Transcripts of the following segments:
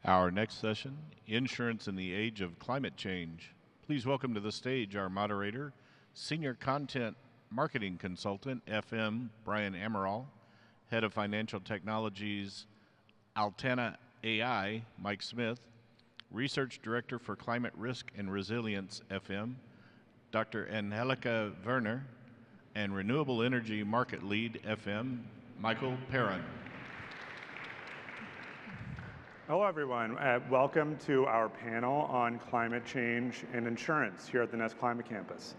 Our next session, Insurance in the Age of Climate Change. Please welcome to the stage our moderator, Senior Content Marketing Consultant, FM, Brian Amaral, Head of Financial Technologies, Altana.ai, Mike Smith, Research Director for Climate Risk and Resilience, FM, Dr. Angelika Werner, and Renewable Energy Market Lead, FM, Michael Perron. Hello, everyone. Welcome to our panel on climate change and insurance here at the Nest Climate Campus.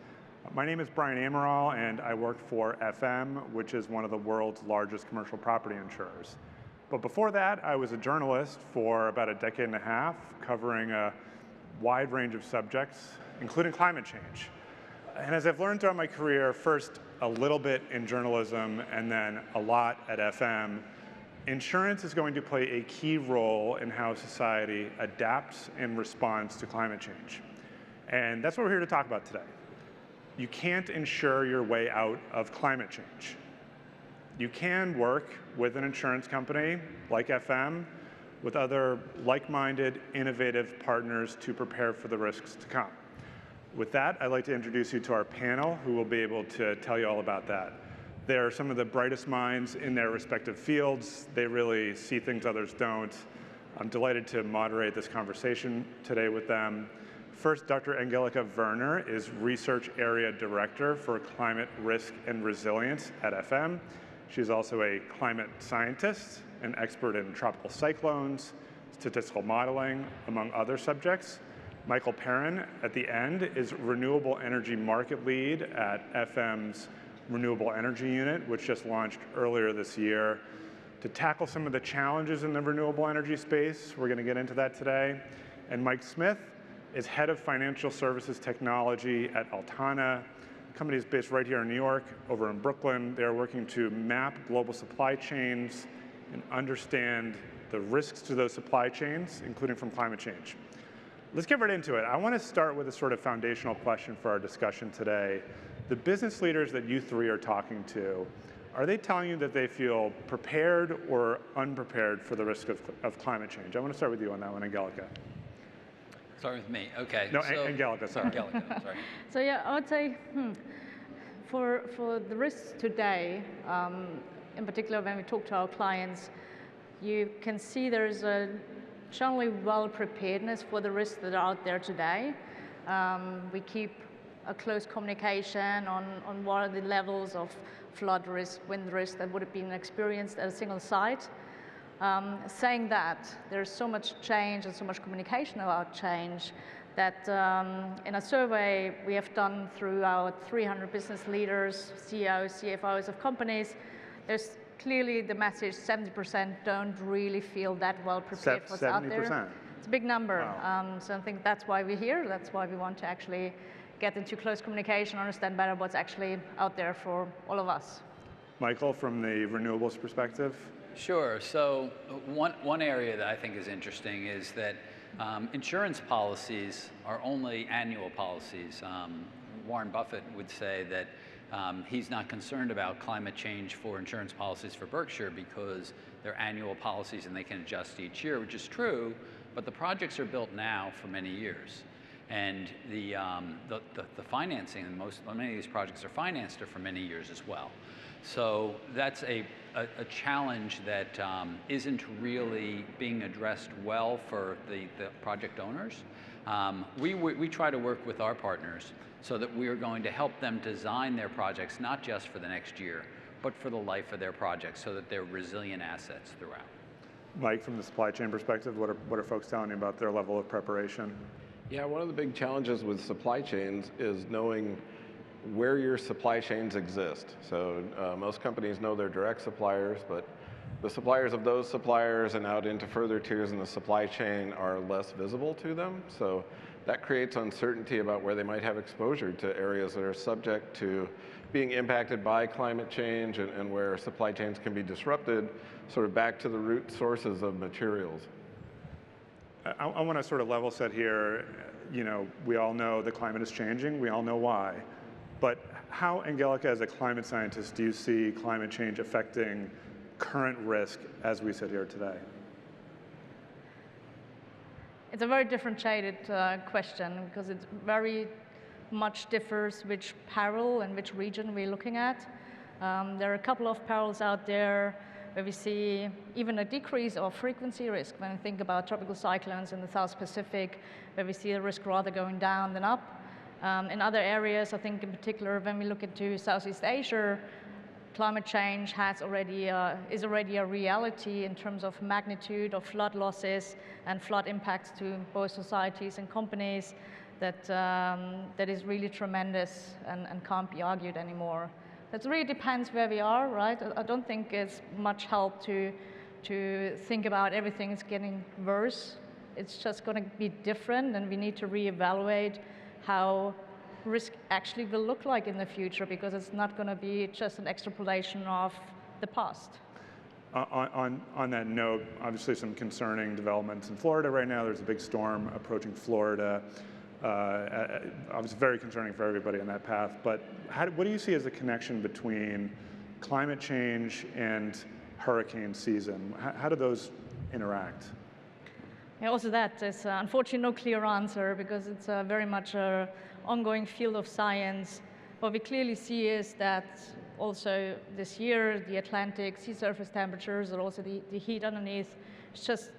My name is Brian Amaral, and I work for FM, which is one of the world's largest commercial property insurers. But before that, I was a journalist for about a decade and a half, covering a wide range of subjects, including climate change. And as I've learned throughout my career, first a little bit in journalism and then a lot at FM, insurance is going to play a key role in how society adapts and responds to climate change. And that's what we're here to talk about today. You can't insure your way out of climate change. You can work with an insurance company like FM, with other like-minded, innovative partners to prepare for the risks to come. With that, I'd like to introduce you to our panel, who will be able to tell you all about that. They're some of the brightest minds in their respective fields. They really see things others don't. I'm delighted to moderate this conversation today with them. First, Dr. Angelika Werner is Research Area Director for Climate Risk and Resilience at FM. She's also a climate scientist, an expert in tropical cyclones, statistical modeling, among other subjects. Michael Perron, at the end, is Renewable Energy Market Lead at FM's Renewable Energy Unit, which just launched earlier this year. To tackle some of the challenges in the renewable energy space, we're going to get into that today. And Mike Smith is Head of Financial Services Technology at Altana. The company is based right here in New York, over in Brooklyn. They're working to map global supply chains and understand the risks to those supply chains, including from climate change. Let's get right into it. I want to start with a sort of foundational question for our discussion today. The business leaders that you three are talking to, are they telling you that they feel prepared or unprepared for the risk of climate change? I want to start with you on that one, Angelika. Start with me, okay. No, so, Angelika, sorry. Angelika, sorry. So yeah, I would say, for the risks today, in particular when we talk to our clients, you can see there's a generally well-preparedness for the risks that are out there today. We keep a close communication on what are the levels of flood risk, wind risk that would have been experienced at a single site. Saying that, there's so much change and so much communication about change that in a survey we have done through our 300 business leaders, CEOs, CFOs of companies, there's clearly the message 70% don't really feel that well prepared for what's out there. It's a big number. Wow. So I think that's why we're here. That's why we want to actually get into close communication, understand better what's actually out there for all of us. Michael, from the renewables perspective? Sure, so one area that I think is interesting is that insurance policies are only annual policies. Warren Buffett would say that he's not concerned about climate change for insurance policies for Berkshire because they're annual policies and they can adjust each year, which is true, but the projects are built now for many years. And the financing, and many of these projects are financed for many years as well. So that's a challenge that isn't really being addressed well for the project owners. We try to work with our partners so that we are going to help them design their projects, not just for the next year, but for the life of their projects so that they're resilient assets throughout. Mike, from the supply chain perspective, what are folks telling you about their level of preparation? Yeah, one of the big challenges with supply chains is knowing where your supply chains exist. So most companies know their direct suppliers, but the suppliers of those suppliers and out into further tiers in the supply chain are less visible to them. So that creates uncertainty about where they might have exposure to areas that are subject to being impacted by climate change and where supply chains can be disrupted, sort of back to the root sources of materials. I want to sort of level set here. You know, we all know the climate is changing. We all know why. But how, Angelika, as a climate scientist, do you see climate change affecting current risk as we sit here today? It's a very differentiated question because it very much differs which peril and which region we're looking at. There are a couple of perils out there where we see even a decrease of frequency risk when we think about tropical cyclones in the South Pacific, where we see the risk rather going down than up. In other areas, I think in particular when we look into Southeast Asia, climate change is already a reality in terms of magnitude of flood losses and flood impacts to both societies and companies that is really tremendous and can't be argued anymore. It really depends where we are, right? I don't think it's much help to think about everything is getting worse. It's just going to be different, and we need to reevaluate how risk actually will look like in the future, because it's not going to be just an extrapolation of the past. On that note, obviously some concerning developments in Florida right now. There's a big storm approaching Florida. Obviously very concerning for everybody on that path. But what do you see as the connection between climate change and hurricane season? How do those interact? Yeah, also that is unfortunately no clear answer, because it's very much an ongoing field of science. What we clearly see is that also this year, the Atlantic sea surface temperatures and also the heat underneath is just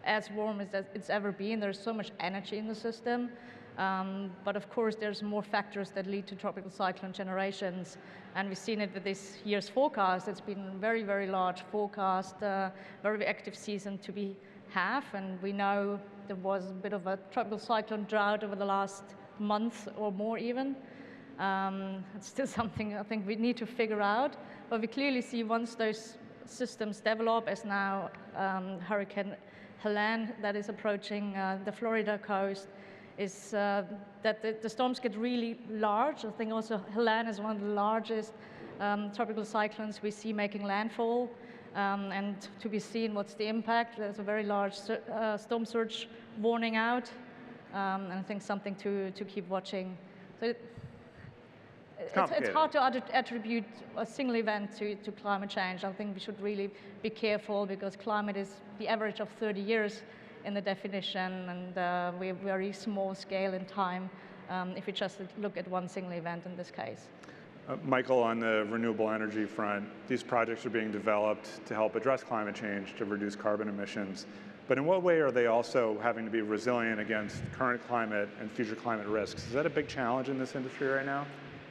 as warm as it's ever been. There's so much energy in the system. But of course, there's more factors that lead to tropical cyclone generations. And we've seen it with this year's forecast. It's been a very, very large forecast, very active season to have. And we know there was a bit of a tropical cyclone drought over the last month or more even. It's still something I think we need to figure out. But we clearly see once those systems develop, as now Hurricane Helene that is approaching the Florida coast, is that the storms get really large. I think also Helene is one of the largest tropical cyclones we see making landfall. And to be seen what's the impact. There's a very large storm surge warning out. And I think something to keep watching. So it's hard to attribute a single event to climate change. I think we should really be careful, because climate is the average of 30 years in the definition, and we're very small scale in time if we just look at one single event in this case. Michael, on the renewable energy front, these projects are being developed to help address climate change, to reduce carbon emissions. But in what way are they also having to be resilient against current climate and future climate risks? Is that a big challenge in this industry right now?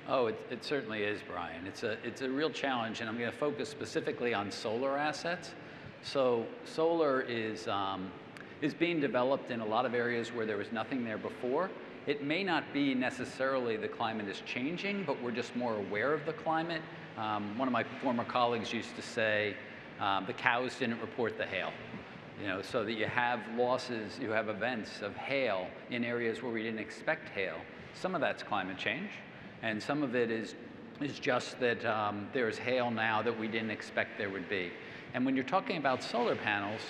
Oh, it certainly is, Brian. It's a real challenge, and I'm going to focus specifically on solar assets. So solar is being developed in a lot of areas where there was nothing there before. It may not be necessarily the climate is changing, but we're just more aware of the climate. One of my former colleagues used to say, the cows didn't report the hail. So that you have losses, you have events of hail in areas where we didn't expect hail. Some of that's climate change, and some of it is just that there's hail now that we didn't expect there would be. And when you're talking about solar panels,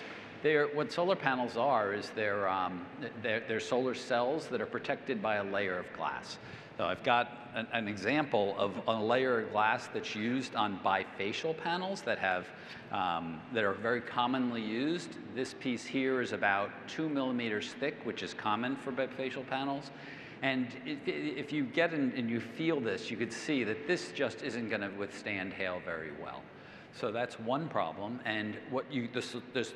what solar panels are is they're solar cells that are protected by a layer of glass. So I've got an example of a layer of glass that's used on bifacial panels that are very commonly used. This piece here is about 2 millimeters thick, which is common for bifacial panels. And if you get in and you feel this, you could see that this just isn't going to withstand hail very well. So that's one problem, and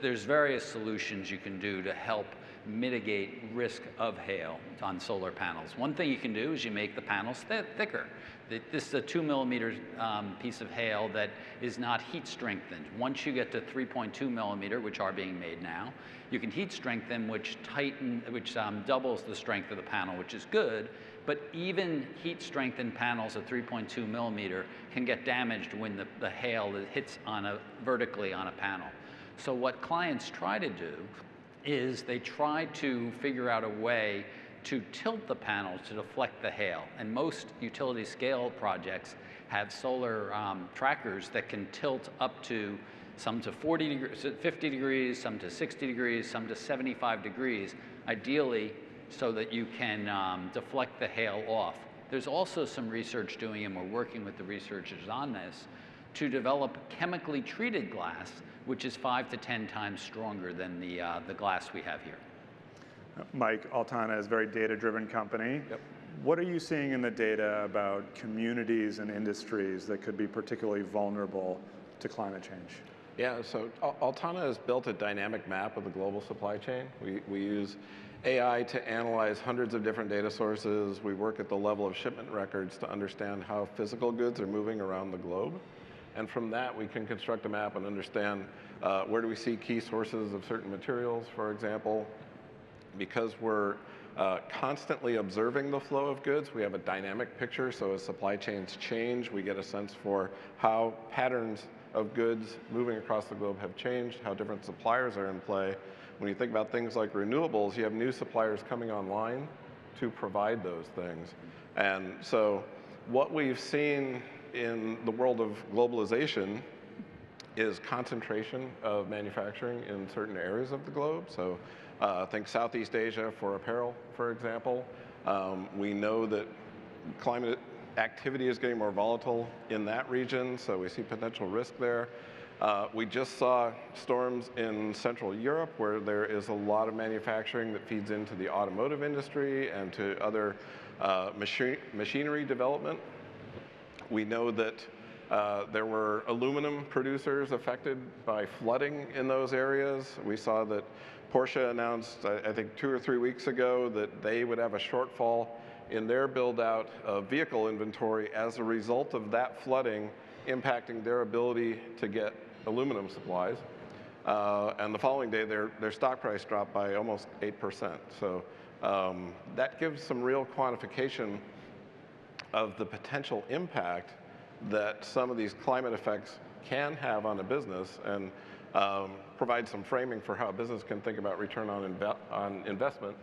there's various solutions you can do to help mitigate risk of hail on solar panels. One thing you can do is you make the panels thicker. This is a 2 millimeter piece of hail that is not heat strengthened. Once you get to 3.2 millimeter, which are being made now, you can heat strengthen, which doubles the strength of the panel, which is good. But even heat strengthened panels at 3.2 millimeter can get damaged when the hail hits vertically on a panel. So what clients try to do is they try to figure out a way to tilt the panel to deflect the hail. And most utility scale projects have solar trackers that can tilt up to some to 40 degrees, 50 degrees, some to 60 degrees, some to 75 degrees, ideally so that you can deflect the hail off. There's also some research doing, and we're working with the researchers on this, to develop chemically treated glass, which is 5 to 10 times stronger than the glass we have here. Mike, Altana is a very data-driven company. Yep. What are you seeing in the data about communities and industries that could be particularly vulnerable to climate change? Yeah, so Altana has built a dynamic map of the global supply chain. We use AI to analyze hundreds of different data sources. We work at the level of shipment records to understand how physical goods are moving around the globe. And from that, we can construct a map and understand where do we see key sources of certain materials, for example. Because we're constantly observing the flow of goods, we have a dynamic picture. So as supply chains change, we get a sense for how patterns of goods moving across the globe have changed, how different suppliers are in play. When you think about things like renewables, you have new suppliers coming online to provide those things. And so what we've seen in the world of globalization is concentration of manufacturing in certain areas of the globe. So think Southeast Asia for apparel, for example. We know that climate activity is getting more volatile in that region, so we see potential risk there. We just saw storms in Central Europe where there is a lot of manufacturing that feeds into the automotive industry and to other machinery development. We know that there were aluminum producers affected by flooding in those areas. We saw that Porsche announced, I think 2 or 3 weeks ago, that they would have a shortfall in their build-out of vehicle inventory as a result of that flooding impacting their ability to get aluminum supplies. And the following day, their stock price dropped by almost 8%. So that gives some real quantification of the potential impact that some of these climate effects can have on a business, and provide some framing for how a business can think about return on investment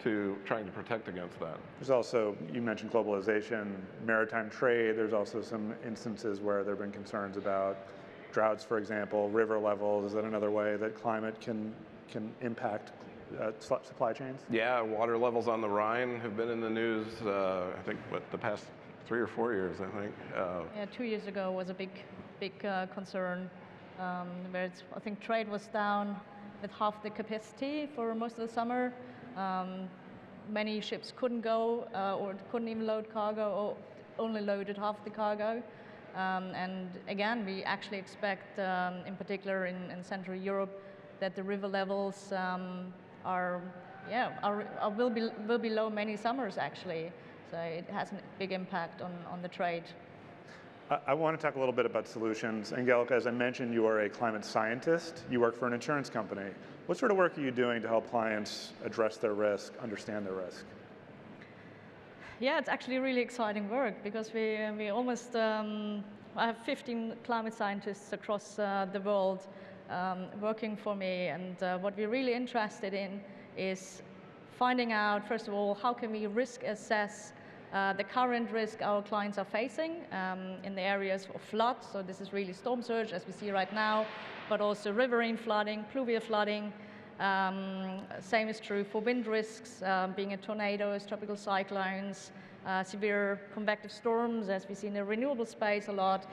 to trying to protect against that. There's also, you mentioned globalization, maritime trade. There's also some instances where there have been concerns about droughts, for example, river levels. Is that another way that climate can impact supply chains? Yeah, water levels on the Rhine have been in the news, I think, the past 3 or 4 years, I think. Yeah, 2 years ago was a big concern, where I think trade was down with half the capacity for most of the summer. Many ships couldn't go or couldn't even load cargo, or only loaded half the cargo. And again, we actually expect, in particular in Central Europe, that the river levels will be low many summers actually. So it has a big impact on the trade. I want to talk a little bit about solutions. Angelika, as I mentioned, you are a climate scientist. You work for an insurance company. What sort of work are you doing to help clients address their risk, understand their risk? Yeah, it's actually really exciting work because we almost, I have 15 climate scientists across the world working for me, and what we're really interested in is finding out, first of all, how can we risk assess the current risk our clients are facing in the areas of flood. So this is really storm surge, as we see right now, but also riverine flooding, pluvial flooding. Same is true for wind risks, being it tornadoes, tropical cyclones, severe convective storms, as we see in the renewable space a lot.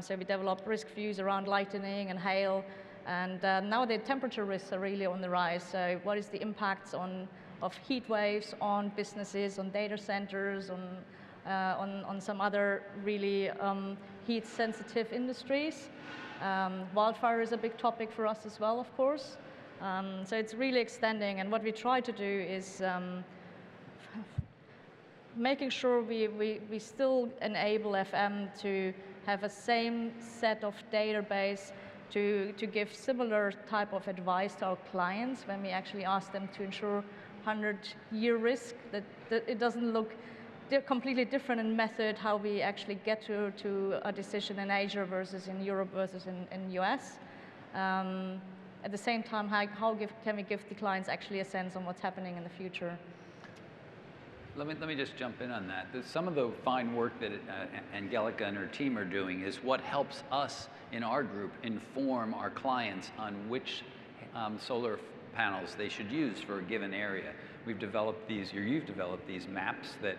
So we developed risk views around lightning and hail. And now the temperature risks are really on the rise. So what is the impacts of heat waves on businesses, on data centers, on some other really heat-sensitive industries. Wildfire is a big topic for us as well, of course. So it's really extending, and what we try to do is making sure we still enable FM to have a same set of database to give similar type of advice to our clients when we actually ask them to insure 100-year risk, that it doesn't look completely different in method how we actually get to a decision in Asia versus in Europe versus in US. At the same time, how can we give the clients actually a sense on what's happening in the future? Let me just jump in on that. Some of the fine work that Angelika and her team are doing is what helps us in our group inform our clients on which solar panels they should use for a given area. We've developed these, or you've developed these maps that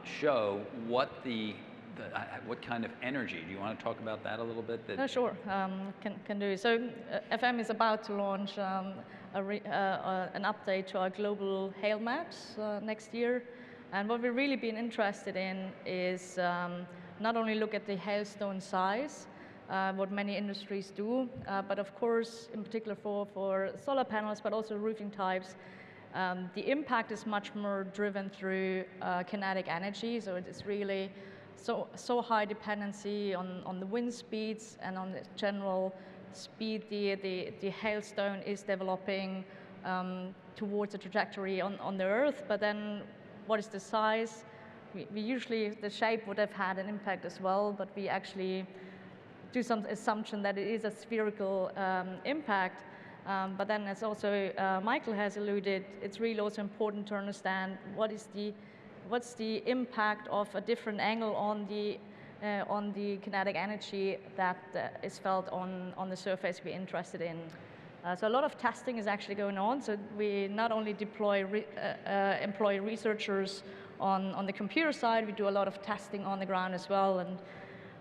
show what what kind of energy. Do you want to talk about that a little bit? Sure, can do. So FM is about to launch an update to our global hail maps next year. And what we've really been interested in is not only look at the hailstone size, what many industries do, but of course, in particular for solar panels, but also roofing types, the impact is much more driven through kinetic energy. So it is really so high dependency on the wind speeds and on the general speed the hailstone is developing towards a trajectory on the Earth. But then what is the size? We usually, the shape would have had an impact as well, but we actually do some assumption that it is a spherical impact. But then, as also Michael has alluded, it's really also important to understand what's the impact of a different angle on the kinetic energy that is felt on the surface we're interested in. So a lot of testing is actually going on. So we not only employ researchers on the computer side, we do a lot of testing on the ground as well. And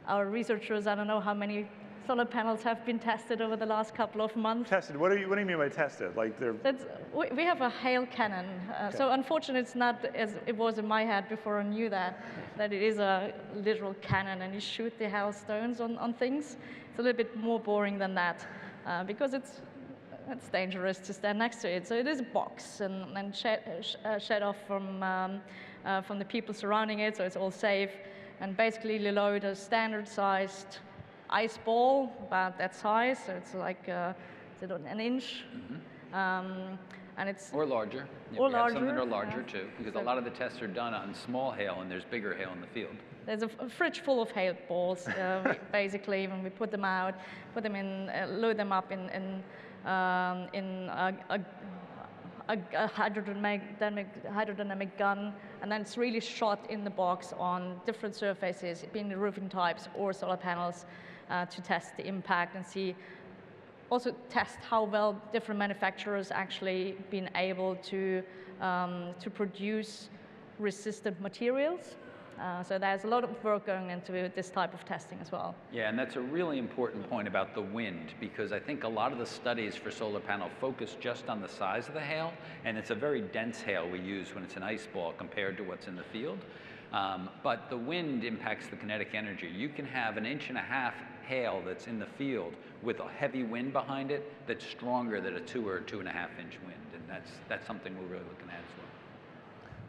our researchers, I don't know how many solar panels have been tested over the last couple of months. Tested? What do you mean by tested? Like we have a hail cannon. Okay. So unfortunately, it's not as it was in my head before I knew that it is a literal cannon and you shoot the hailstones on things. It's a little bit more boring than that because it's dangerous to stand next to it. So it is a box and shed off from the people surrounding it, so it's all safe. And basically you load a standard-sized ice ball about that size, so it's like an inch, and it's or larger. Yeah, or we larger. have some that are larger too, because a lot of the tests are done on small hail, and there's bigger hail in the field. There's a fridge full of hail balls, basically. When we put them out, put them in, load them up in a hydrodynamic gun, and then it's really shot in the box on different surfaces, being the roofing types or solar panels, to test the impact and also test how well different manufacturers actually been able to produce resistant materials. So there's a lot of work going into this type of testing as well. Yeah, and that's a really important point about the wind, because I think a lot of the studies for solar panel focus just on the size of the hail, and it's a very dense hail we use when it's an ice ball compared to what's in the field. But the wind impacts the kinetic energy. You can have 1.5 inch hail that's in the field with a heavy wind behind it that's stronger than a 2 or 2.5 inch wind, and that's something we're really looking at as well.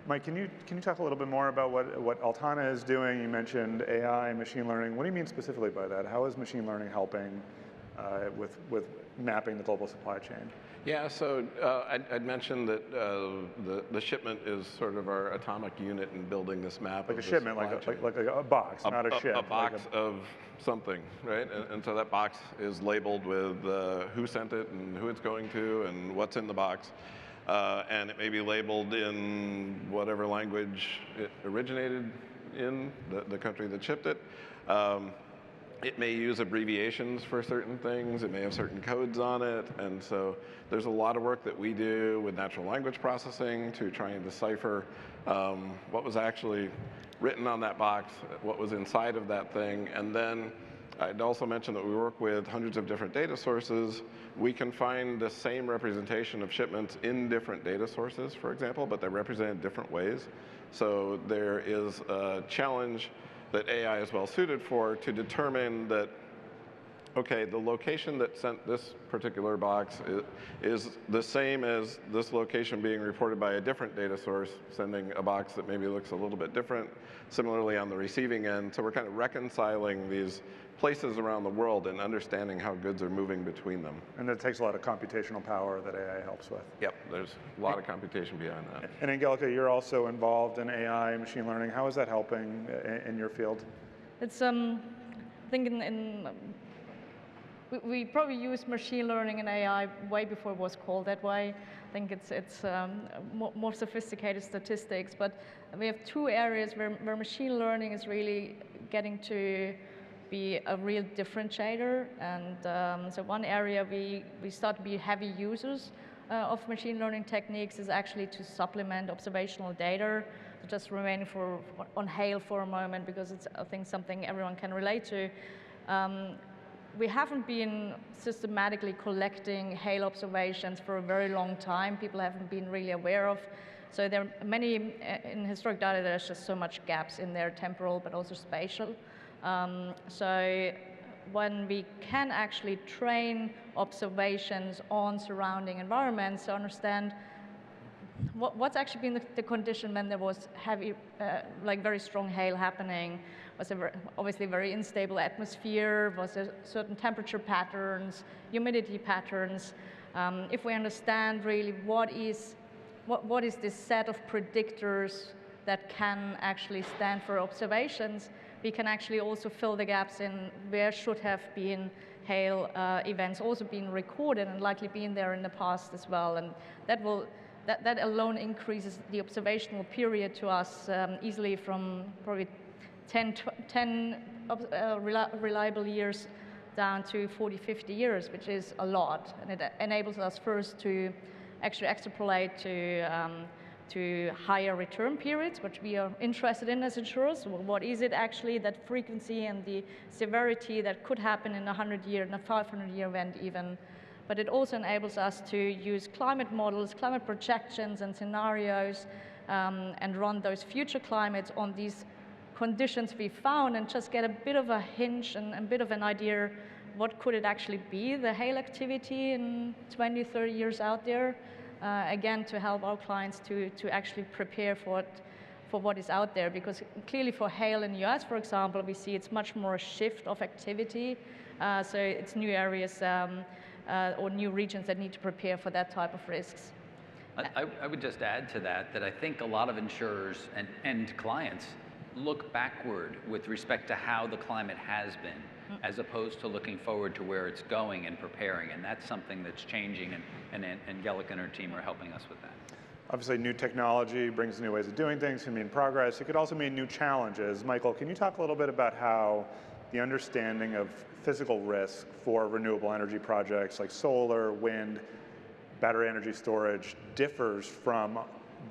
Mike, can you talk a little bit more about what Altana is doing? You mentioned AI, machine learning. What do you mean specifically by that? How is machine learning helping with mapping the global supply chain? Yeah, so I'd mentioned that the shipment is sort of our atomic unit in building this map. Like a shipment, like a box, not a ship. A box of something, right? And so that box is labeled with who sent it and who it's going to and what's in the box. And it may be labeled in whatever language it originated in, the country that shipped it. It may use abbreviations for certain things. It may have certain codes on it. And so there's a lot of work that we do with natural language processing to try and decipher what was actually written on that box, what was inside of that thing. And then I'd also mention that we work with hundreds of different data sources. We can find the same representation of shipments in different data sources, for example, but they're represented different ways. So there is a challenge that AI is well suited for to determine that, okay, the location that sent this particular box is the same as this location being reported by a different data source, sending a box that maybe looks a little bit different, similarly on the receiving end. So we're kind of reconciling these places around the world and understanding how goods are moving between them. And that takes a lot of computational power that AI helps with. Yep, there's a lot of computation behind that. And Angelika, you're also involved in AI, machine learning. How is that helping in your field? It's, I think we probably used machine learning and AI way before it was called that way. I think it's more sophisticated statistics, but we have two areas where machine learning is really getting to be a real differentiator. And so one area we start to be heavy users of machine learning techniques is actually to supplement observational data. So just remaining on hail for a moment, because it's, I think, something everyone can relate to. we haven't been systematically collecting hail observations for a very long time. People haven't been really aware of. So there are many, in historic data, there's just so much gaps in there, temporal, but also spatial. So when we can actually train observations on surrounding environments to understand what's actually been the condition when there was heavy, like very strong hail happening, was there obviously very unstable atmosphere, was there certain temperature patterns, humidity patterns. If we understand really what is this set of predictors that can actually stand for observations, we can actually also fill the gaps in where should have been hail events also been recorded and likely been there in the past as well. And that alone increases the observational period to us easily from probably 10 reliable years down to 40, 50 years, which is a lot. And it enables us first to actually extrapolate to higher return periods, which we are interested in as insurers. What is it actually, that frequency and the severity that could happen in a 100-year and a 500-year event even. But it also enables us to use climate models, climate projections and scenarios, and run those future climates on these conditions we found and just get a bit of a hinge and a bit of an idea what could it actually be, the hail activity in 20, 30 years out there. Again, to help our clients to actually prepare for what is out there. Because clearly for hail in the US, for example, we see it's much more a shift of activity. So it's new areas or new regions that need to prepare for that type of risks. I would just add to that I think a lot of insurers and clients look backward with respect to how the climate has been, as opposed to looking forward to where it's going and preparing. And that's something that's changing, and Angelika and her team are helping us with that. Obviously, new technology brings new ways of doing things, can mean progress. It could also mean new challenges. Michael, can you talk a little bit about how the understanding of physical risk for renewable energy projects like solar, wind, battery energy storage differs from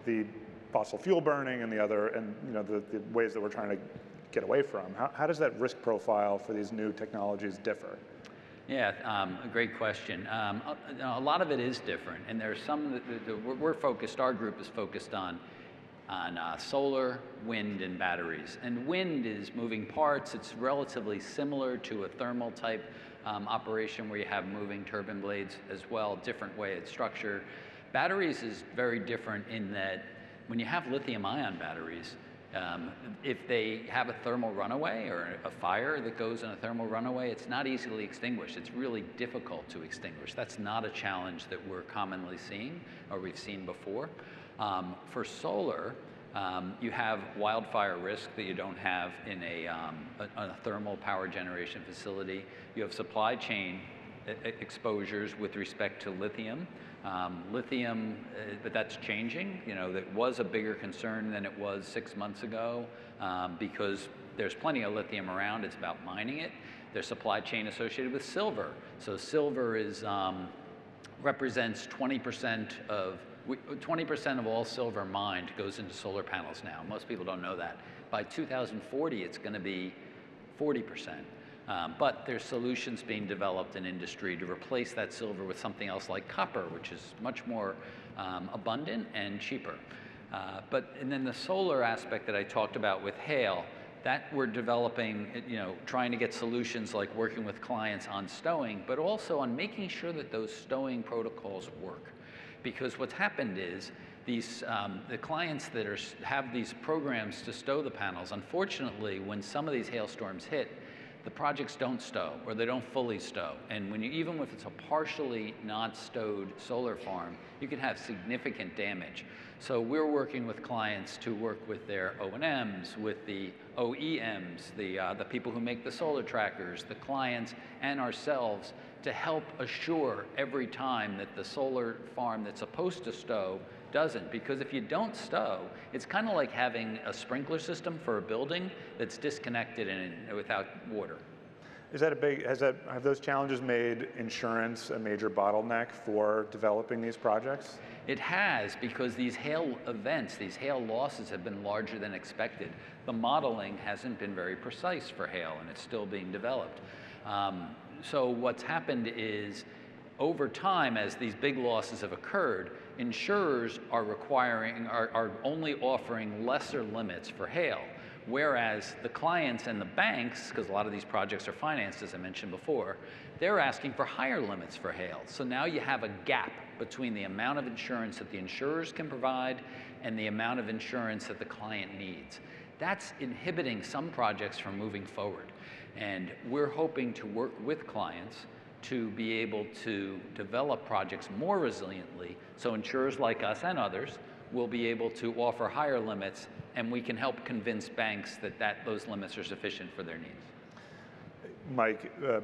the fossil fuel burning and the other, and the ways that we're trying to get away from? How does that risk profile for these new technologies differ? Yeah, a great question. A lot of it is different, and there's some we're focused. Our group is focused on solar, wind, and batteries. And wind is moving parts. It's relatively similar to a thermal type operation where you have moving turbine blades as well, different way it's structured. Batteries is very different in that when you have lithium-ion batteries, if they have a thermal runaway or a fire that goes in a thermal runaway, it's not easily extinguished. It's really difficult to extinguish. That's not a challenge that we're commonly seeing or we've seen before. For solar, you have wildfire risk that you don't have in a thermal power generation facility. You have supply chain exposures with respect to lithium. Lithium, but that's changing. That was a bigger concern than it was 6 months ago because there's plenty of lithium around. It's about mining it. There's supply chain associated with silver. So silver represents 20% of all silver mined goes into solar panels now. Most people don't know that. By 2040, it's going to be 40%. But there's solutions being developed in industry to replace that silver with something else like copper, which is much more abundant and cheaper. And then the solar aspect that I talked about with hail, that we're developing, trying to get solutions like working with clients on stowing, but also on making sure that those stowing protocols work. Because what's happened is the clients that have these programs to stow the panels, unfortunately, when some of these hailstorms hit, the projects don't stow or they don't fully stow. And even if it's a partially not stowed solar farm, you can have significant damage. So we're working with clients to work with their O&Ms, with the OEMs, the people who make the solar trackers, the clients, and ourselves to help assure every time that the solar farm that's supposed to stow doesn't. Because if you don't stow, it's kind of like having a sprinkler system for a building that's disconnected and without water. Have those challenges made insurance a major bottleneck for developing these projects? It has, because these hail events, these hail losses have been larger than expected. The modeling hasn't been very precise for hail, and it's still being developed. So what's happened is, over time, as these big losses have occurred, insurers are only offering lesser limits for hail, whereas the clients and the banks, because a lot of these projects are financed, as I mentioned before, they're asking for higher limits for hail. So now you have a gap between the amount of insurance that the insurers can provide and the amount of insurance that the client needs. That's inhibiting some projects from moving forward. And we're hoping to work with clients to be able to develop projects more resiliently, so insurers like us and others will be able to offer higher limits, and we can help convince banks that those limits are sufficient for their needs.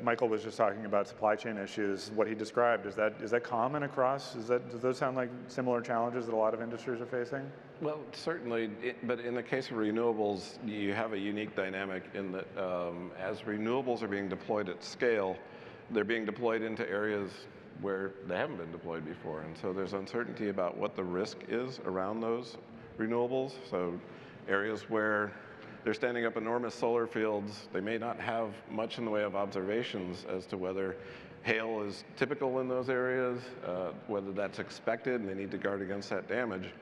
Michael was just talking about supply chain issues. What he described, is that common across? Do those sound like similar challenges that a lot of industries are facing? Well, certainly, but in the case of renewables, you have a unique dynamic in that as renewables are being deployed at scale, they're being deployed into areas where they haven't been deployed before. And so there's uncertainty about what the risk is around those renewables. So areas where they're standing up enormous solar fields, they may not have much in the way of observations as to whether hail is typical in those areas, whether that's expected, and they need to guard against that damage.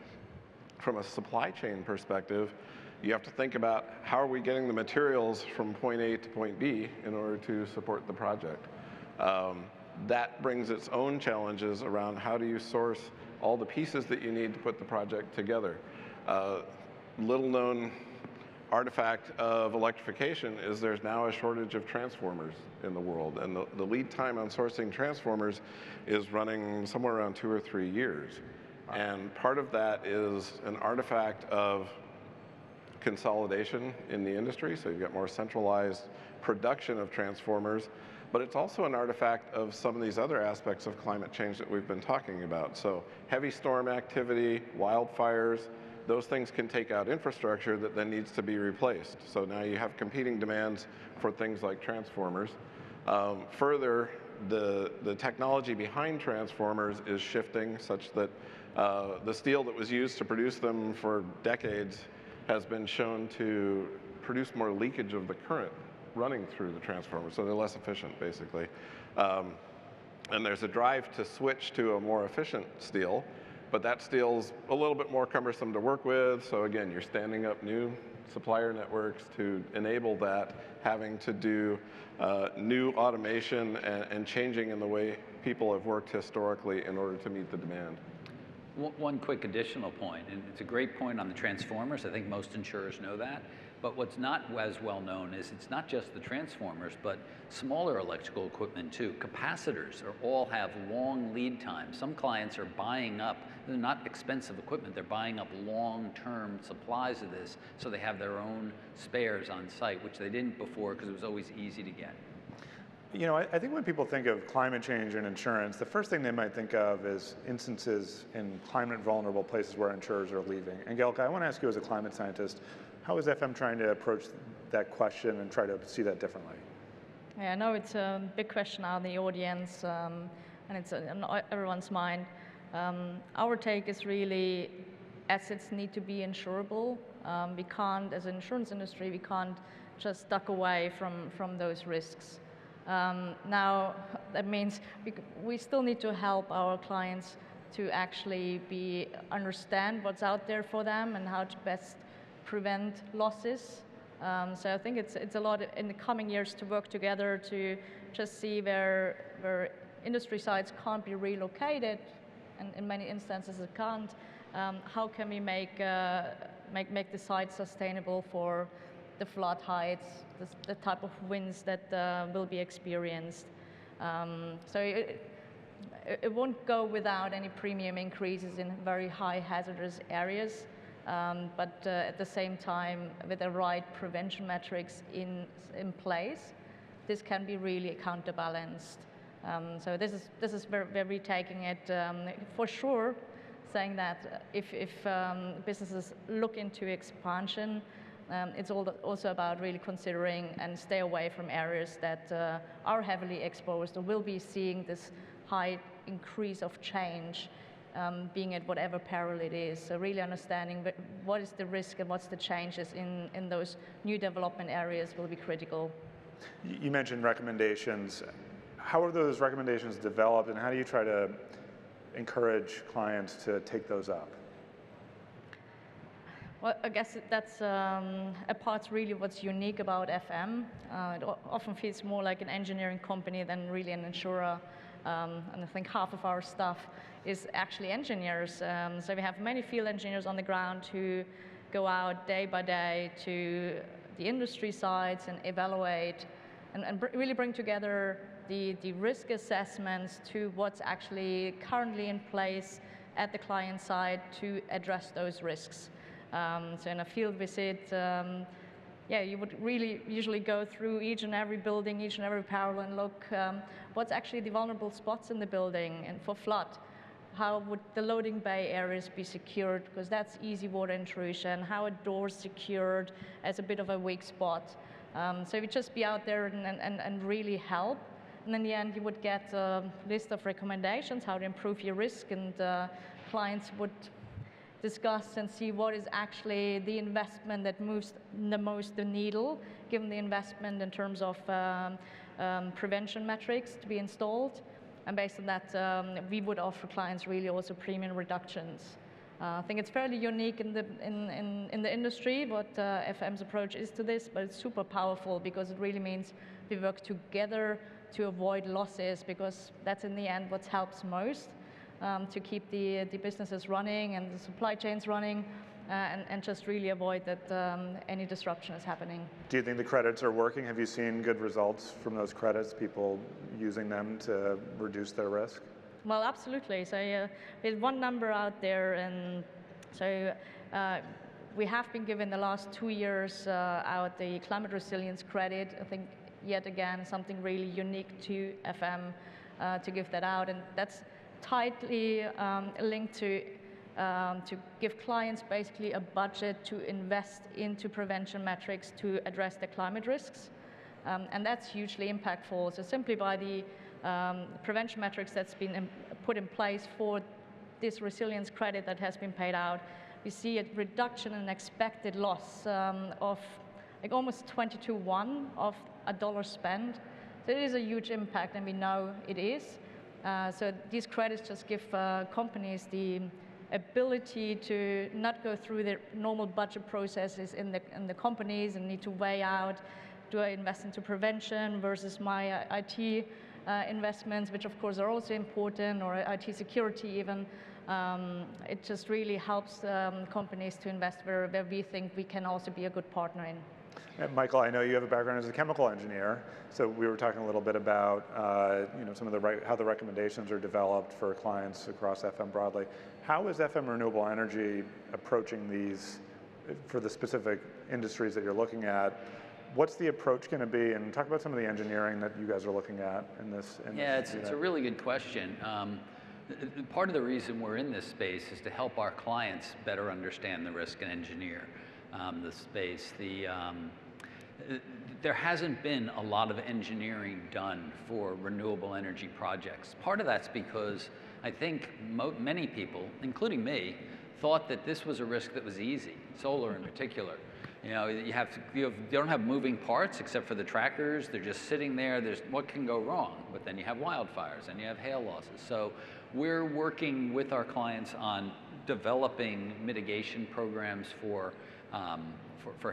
From a supply chain perspective, you have to think about how are we getting the materials from point A to point B in order to support the project. That brings its own challenges around how do you source all the pieces that you need to put the project together. Little known artifact of electrification is there's now a shortage of transformers in the world, and the lead time on sourcing transformers is running somewhere around 2 or 3 years. And part of that is an artifact of consolidation in the industry, so you've got more centralized production of transformers, but it's also an artifact of some of these other aspects of climate change that we've been talking about. So heavy storm activity, wildfires, those things can take out infrastructure that then needs to be replaced. So now you have competing demands for things like transformers. Further, the technology behind transformers is shifting such that the steel that was used to produce them for decades has been shown to produce more leakage of the current running through the transformer, so they're less efficient, basically. And there's a drive to switch to a more efficient steel, but that steel's a little bit more cumbersome to work with, so again, you're standing up new supplier networks to enable that, having to do new automation and changing in the way people have worked historically in order to meet the demand. One quick additional point, and it's a great point on the transformers. I think most insurers know that. But what's not as well known is it's not just the transformers, but smaller electrical equipment too. Capacitors all have long lead times. Some clients are buying up, they're not expensive equipment, they're buying up long-term supplies of this, so they have their own spares on site, which they didn't before because it was always easy to get. You know, I think when people think of climate change and insurance, the first thing they might think of is instances in climate vulnerable places where insurers are leaving. Angelika, I want to ask you as a climate scientist, how is FM trying to approach that question and try to see that differently? Yeah, I know it's a big question out in the audience, and it's on everyone's mind. Our take is really assets need to be insurable. We can't, as an insurance industry, we can't just duck away from those risks. Now, that means we still need to help our clients to actually understand what's out there for them and how to best prevent losses. So I think it's a lot in the coming years to work together to just see where industry sites can't be relocated, and in many instances it can't. How can we make the site sustainable for the flood heights, the type of winds that will be experienced. So it won't go without any premium increases in very high hazardous areas, but at the same time, with the right prevention metrics in place, this can be really counterbalanced. So this is where we're taking it for sure, saying that if businesses look into expansion, it's also about really considering and stay away from areas that are heavily exposed or will be seeing this high increase of change, being at whatever peril it is. So really understanding what is the risk and what's the changes in those new development areas will be critical. You mentioned recommendations. how are those recommendations developed, and how do you try to encourage clients to take those up? Well, I guess that's a part really what's unique about FM. It often feels more like an engineering company than really an insurer. And I think half of our staff is actually engineers. So we have many field engineers on the ground who go out day by day to the industry sites and evaluate and really bring together the risk assessments to what's actually currently in place at the client side to address those risks. So in a field visit, you would really usually go through each and every building, each and every power and look what's actually the vulnerable spots in the building. And for flood, how would the loading bay areas be secured? Because that's easy water intrusion. How are doors secured as a bit of a weak spot? So we'd just be out there and really help. And in the end, you would get a list of recommendations, how to improve your risk, and clients would discuss and see what is actually the investment that moves the most the needle, given the investment in terms of prevention metrics to be installed. And based on that, we would offer clients really also premium reductions. I think it's fairly unique in the industry what FM's approach is to this, but it's super powerful because it really means we work together to avoid losses, because that's in the end what helps most to keep the businesses running and the supply chains running, and just really avoid that any disruption is happening. Do you think the credits are working? Have you seen good results from those credits, people using them to reduce their risk? Well, absolutely. So there's one number out there, and so we have been given the last 2 years out the climate resilience credit. I think yet again something really unique to FM to give that out, and that's tightly linked to give clients basically a budget to invest into prevention metrics to address the climate risks, and that's hugely impactful. So simply by the prevention metrics that's been put in place for this resilience credit that has been paid out, we see a reduction in expected loss of like almost 20 to 1 of a dollar spent. So it is a huge impact, and we know it is. So these credits just give companies the ability to not go through the normal budget processes in the companies and need to weigh out, do I invest into prevention versus my IT investments, which of course are also important, or IT security even. It just really helps companies to invest where we think we can also be a good partner in. And Michael, I know you have a background as a chemical engineer, so we were talking a little bit about some of how the recommendations are developed for clients across FM broadly. How is FM Renewable Energy approaching these for the specific industries that you're looking at? What's the approach going to be? And talk about some of the engineering that you guys are looking at in this. It's a really good question. Part of the reason we're in this space is to help our clients better understand the risk and engineer the space. There hasn't been a lot of engineering done for renewable energy projects. Part of that's because I think many people, including me, thought that this was a risk that was easy, solar in particular. You don't have moving parts except for the trackers. They're just sitting there. What can go wrong? But then you have wildfires and you have hail losses. So we're working with our clients on developing mitigation programs for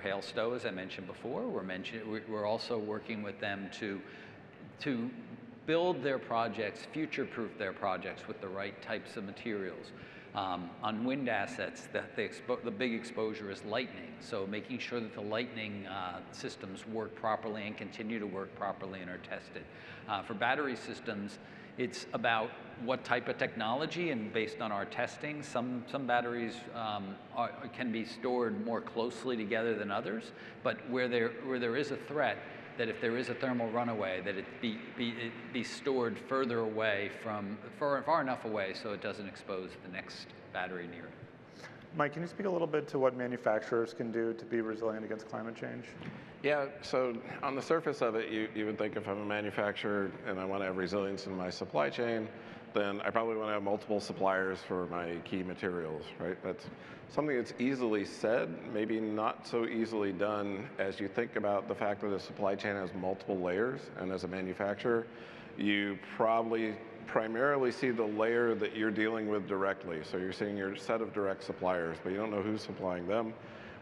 hail stow, as I mentioned before. We're also working with them to build their projects, future-proof their projects with the right types of materials. On wind assets, the big exposure is lightning, so making sure that the lightning systems work properly and continue to work properly and are tested. For battery systems, it's about what type of technology, and based on our testing, some batteries can be stored more closely together than others, but where there is a threat, that if there is a thermal runaway, that it be stored further away far enough away so it doesn't expose the next battery near it. Mike, can you speak a little bit to what manufacturers can do to be resilient against climate change? Yeah, so on the surface of it, you would think if I'm a manufacturer and I want to have resilience in my supply chain, then I probably want to have multiple suppliers for my key materials, right? That's something that's easily said, maybe not so easily done as you think about the fact that a supply chain has multiple layers, and as a manufacturer, you probably primarily see the layer that you're dealing with directly. So you're seeing your set of direct suppliers, but you don't know who's supplying them,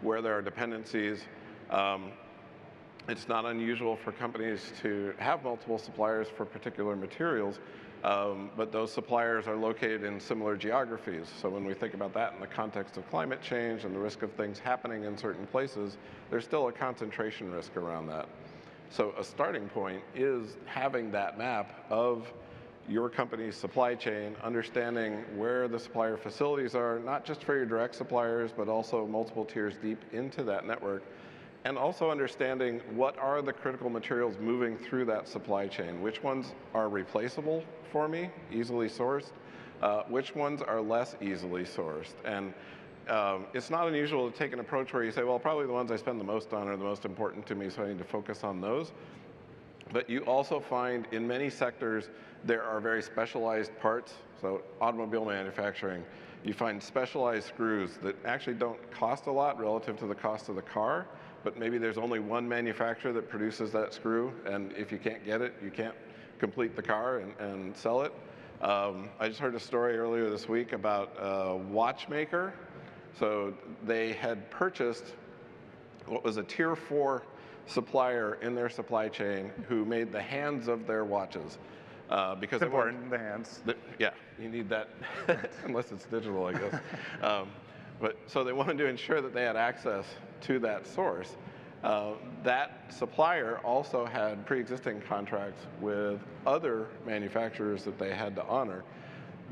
where there are dependencies. It's not unusual for companies to have multiple suppliers for particular materials, but those suppliers are located in similar geographies. So when we think about that in the context of climate change and the risk of things happening in certain places, there's still a concentration risk around that. So a starting point is having that map of your company's supply chain, understanding where the supplier facilities are, not just for your direct suppliers, but also multiple tiers deep into that network, and also understanding what are the critical materials moving through that supply chain. Which ones are replaceable for me, easily sourced? Which ones are less easily sourced? And it's not unusual to take an approach where you say, well, probably the ones I spend the most on are the most important to me, so I need to focus on those. But you also find in many sectors there are very specialized parts. So automobile manufacturing, you find specialized screws that actually don't cost a lot relative to the cost of the car, but maybe there's only one manufacturer that produces that screw, and if you can't get it, you can't complete the car and sell it. I just heard a story earlier this week about a watchmaker. So they had purchased what was a tier 4 supplier in their supply chain who made the hands of their watches. Because it's important, the hands. Yeah, you need that, unless it's digital, I guess. But so they wanted to ensure that they had access to that source. That supplier also had pre-existing contracts with other manufacturers that they had to honor.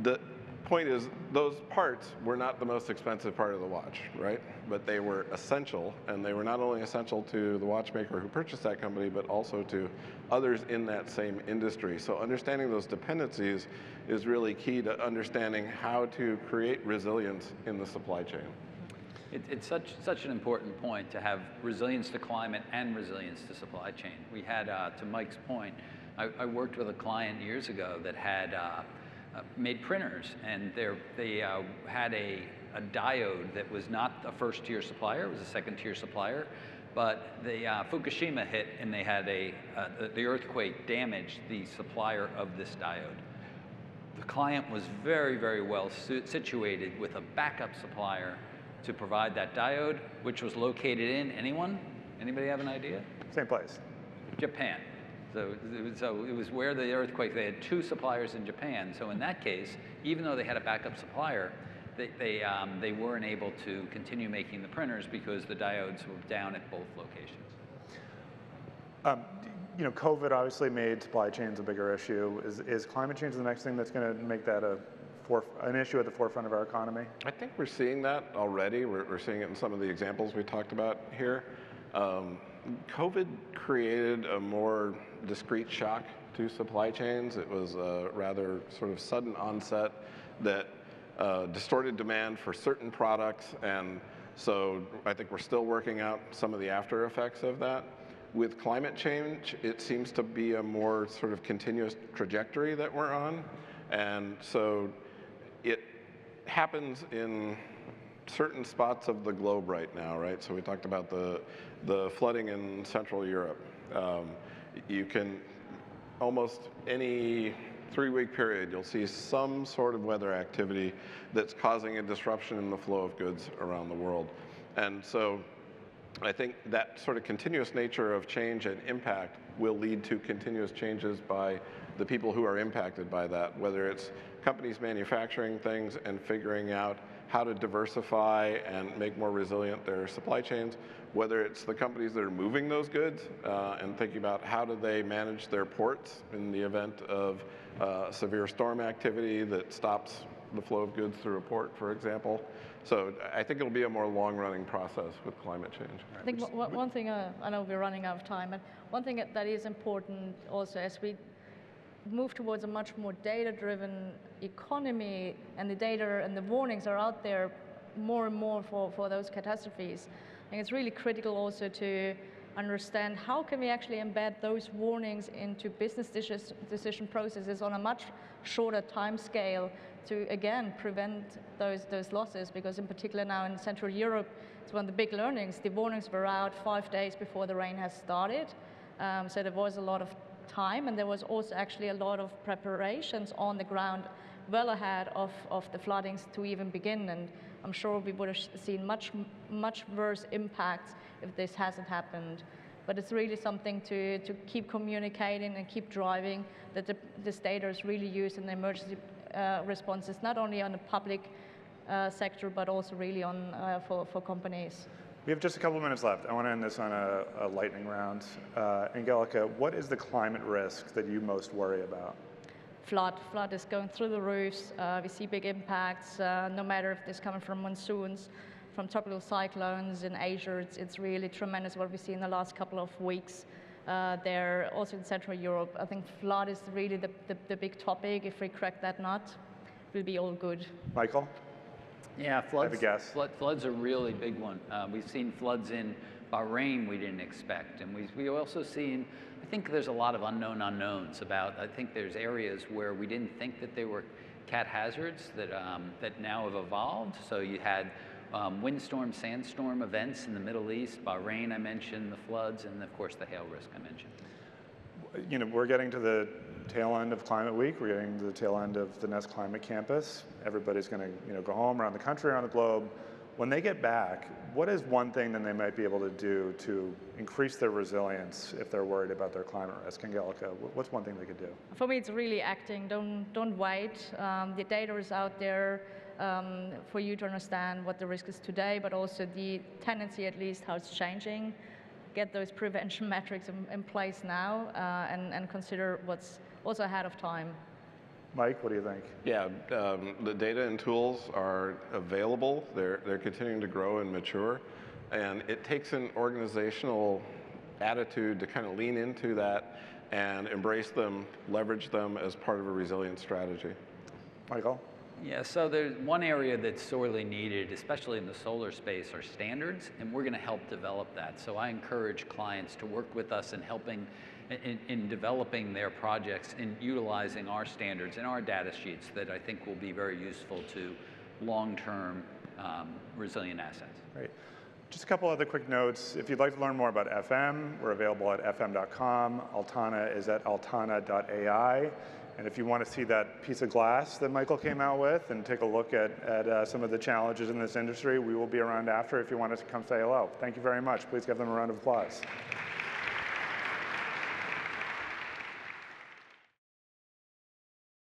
The point is, those parts were not the most expensive part of the watch, right? But they were essential, and they were not only essential to the watchmaker who purchased that company, but also to others in that same industry. So understanding those dependencies is really key to understanding how to create resilience in the supply chain. It's such an important point to have resilience to climate and resilience to supply chain. We had, to Mike's point, I worked with a client years ago that had made printers, and they had a diode that was not a first-tier supplier, it was a second-tier supplier, but the Fukushima hit, and they had the earthquake damaged the supplier of this diode. The client was very, very well situated with a backup supplier to provide that diode, which was located in, anybody have an idea? Same place. Japan. So it was where the earthquake, they had 2 suppliers in Japan. So in that case, even though they had a backup supplier, they weren't able to continue making the printers because the diodes were down at both locations. You know, COVID obviously made supply chains a bigger issue. Is climate change the next thing that's going to make that an issue at the forefront of our economy? I think we're seeing that already. We're seeing it in some of the examples we talked about here. COVID created a more discrete shock to supply chains. It was a rather sort of sudden onset that distorted demand for certain products, and so I think we're still working out some of the after effects of that. With climate change, it seems to be a more sort of continuous trajectory that we're on, and so it happens in certain spots of the globe right now, right? So we talked about the flooding in Central Europe. You can, almost any 3-week period, you'll see some sort of weather activity that's causing a disruption in the flow of goods around the world. And so I think that sort of continuous nature of change and impact will lead to continuous changes by the people who are impacted by that, whether it's companies manufacturing things and figuring out how to diversify and make more resilient their supply chains, whether it's the companies that are moving those goods and thinking about how do they manage their ports in the event of severe storm activity that stops the flow of goods through a port, for example. So I think it'll be a more long-running process with climate change. I think one thing, I know we're running out of time, but one thing that is important also as we move towards a much more data-driven economy, and the data and the warnings are out there more and more for those catastrophes. I think it's really critical also to understand how can we actually embed those warnings into business decision processes on a much shorter time scale to, again, prevent those losses, because in particular now in Central Europe, it's one of the big learnings. The warnings were out 5 days before the rain has started. So there was a lot of time, and there was also actually a lot of preparations on the ground well ahead of the floodings to even begin, and I'm sure we would have seen much worse impacts if this hasn't happened. But it's really something to keep communicating and keep driving, that this data is really used in the emergency responses, not only on the public sector, but also really on for companies. We have just a couple minutes left. I want to end this on a lightning round. Angelika, what is the climate risk that you most worry about? Flood is going through the roofs. We see big impacts, no matter if it's coming from monsoons, from tropical cyclones in Asia. It's really tremendous what we see in the last couple of weeks. There, also in Central Europe, I think flood is really the big topic. If we crack that nut, we'll be all good. Michael? Yeah, floods. I have a guess. Floods are a really big one. We've seen floods in Bahrain we didn't expect, and we also seen. I think there's a lot of unknown unknowns about. I think there's areas where we didn't think that they were cat hazards that now have evolved. So you had windstorm, sandstorm events in the Middle East, Bahrain I mentioned, the floods, and of course the hail risk I mentioned. You know, we're getting to the tail end of Climate Week. We're getting to the tail end of the Nest Climate Campus. Everybody's going to go home around the country, around the globe. When they get back, what is one thing that they might be able to do to increase their resilience if they're worried about their climate risk? Angelika, what's one thing they could do? For me, it's really acting. Don't wait. The data is out there for you to understand what the risk is today, but also the tendency, at least, how it's changing. Get those prevention metrics in place now, and consider what's also ahead of time. Mike, what do you think? Yeah, the data and tools are available. They're continuing to grow and mature. And it takes an organizational attitude to kind of lean into that and embrace them, leverage them as part of a resilient strategy. Michael? Yeah, so there's one area that's sorely needed, especially in the solar space, are standards, and we're going to help develop that. So I encourage clients to work with us in helping in developing their projects and utilizing our standards and our data sheets that I think will be very useful to long-term resilient assets. Great. Just a couple other quick notes. If you'd like to learn more about FM, we're available at fm.com. Altana is at Altana.ai. And if you want to see that piece of glass that Michael came out with and take a look at some of the challenges in this industry, we will be around after if you want us to come say hello. Thank you very much. Please give them a round of applause.